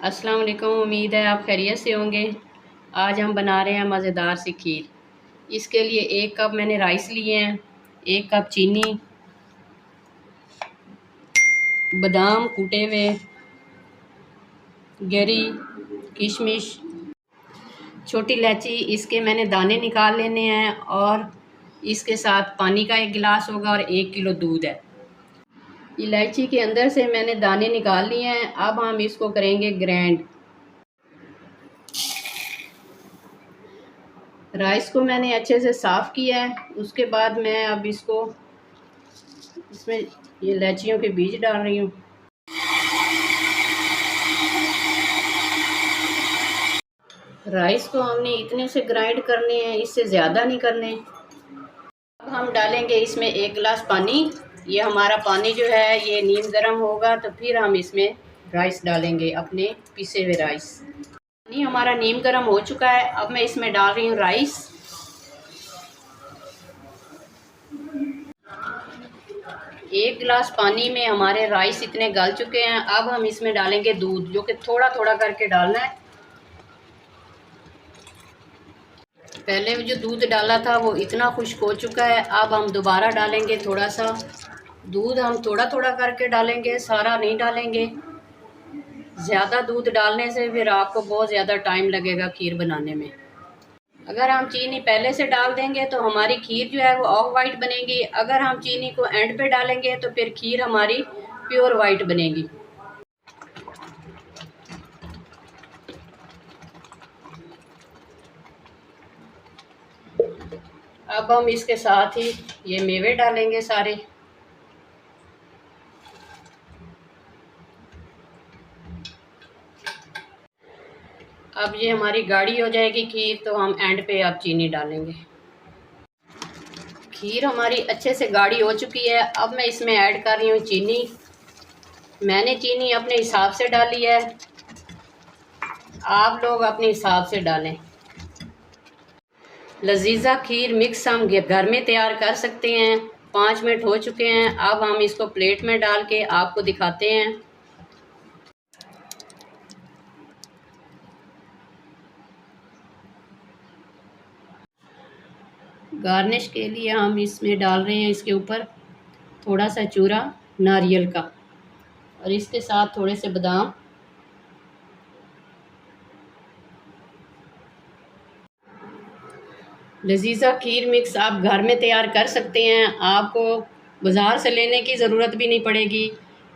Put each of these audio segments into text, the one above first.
अस्सलाम वालेकुम। उम्मीद है आप खैरियत से होंगे। आज हम बना रहे हैं मज़ेदार सी खीर। इसके लिए 1 कप मैंने राइस लिए हैं, 1 कप चीनी, बादाम कूटे हुए, गरी, किशमिश, छोटी इलायची। इसके मैंने दाने निकाल लेने हैं और इसके साथ पानी का 1 गिलास होगा और 1 किलो दूध है। इलायची के अंदर से मैंने दाने निकाल लिए हैं। अब हम इसको करेंगे ग्राइंड। राइस को मैंने अच्छे से साफ़ किया है। उसके बाद मैं अब इसमें ये इलायचियों के बीज डाल रही हूँ। राइस को हमने इतने से ग्राइंड करने हैं, इससे ज़्यादा नहीं करने। अब हम डालेंगे इसमें 1 गिलास पानी। ये हमारा पानी जो है ये नीम गर्म होगा तो फिर हम इसमें राइस डालेंगे, अपने पिसे हुए राइस। पानी हमारा नीम गर्म हो चुका है। अब मैं इसमें डाल रही हूँ राइस। एक गिलास पानी में हमारे राइस इतने गल चुके हैं। अब हम इसमें डालेंगे दूध, जो कि थोड़ा थोड़ा करके डालना है। पहले जो दूध डाला था वो इतना खुश्क हो चुका है। अब हम दोबारा डालेंगे थोड़ा सा दूध। हम थोड़ा थोड़ा करके डालेंगे, सारा नहीं डालेंगे। ज़्यादा दूध डालने से फिर आपको बहुत ज़्यादा टाइम लगेगा खीर बनाने में। अगर हम चीनी पहले से डाल देंगे तो हमारी खीर जो है वो ऑफ वाइट बनेगी। अगर हम चीनी को एंड पे डालेंगे तो फिर खीर हमारी प्योर वाइट बनेगी। अब हम इसके साथ ही ये मेवे डालेंगे सारे। अब ये हमारी गाढ़ी हो जाएगी खीर, तो हम एंड पे अब चीनी डालेंगे। खीर हमारी अच्छे से गाढ़ी हो चुकी है। अब मैं इसमें ऐड कर रही हूँ चीनी। मैंने चीनी अपने हिसाब से डाली है, आप लोग अपने हिसाब से डालें। लजीजा खीर मिक्स हम घर में तैयार कर सकते हैं। 5 मिनट हो चुके हैं। अब हम इसको प्लेट में डाल के आपको दिखाते हैं। गार्निश के लिए हम इसमें डाल रहे हैं इसके ऊपर थोड़ा सा चूरा नारियल का, और इसके साथ थोड़े से बादाम। लजीजा खीर मिक्स आप घर में तैयार कर सकते हैं। आपको बाज़ार से लेने की ज़रूरत भी नहीं पड़ेगी।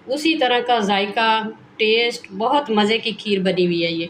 उसी तरह का जायका, टेस्ट, बहुत मज़े की खीर बनी हुई है ये।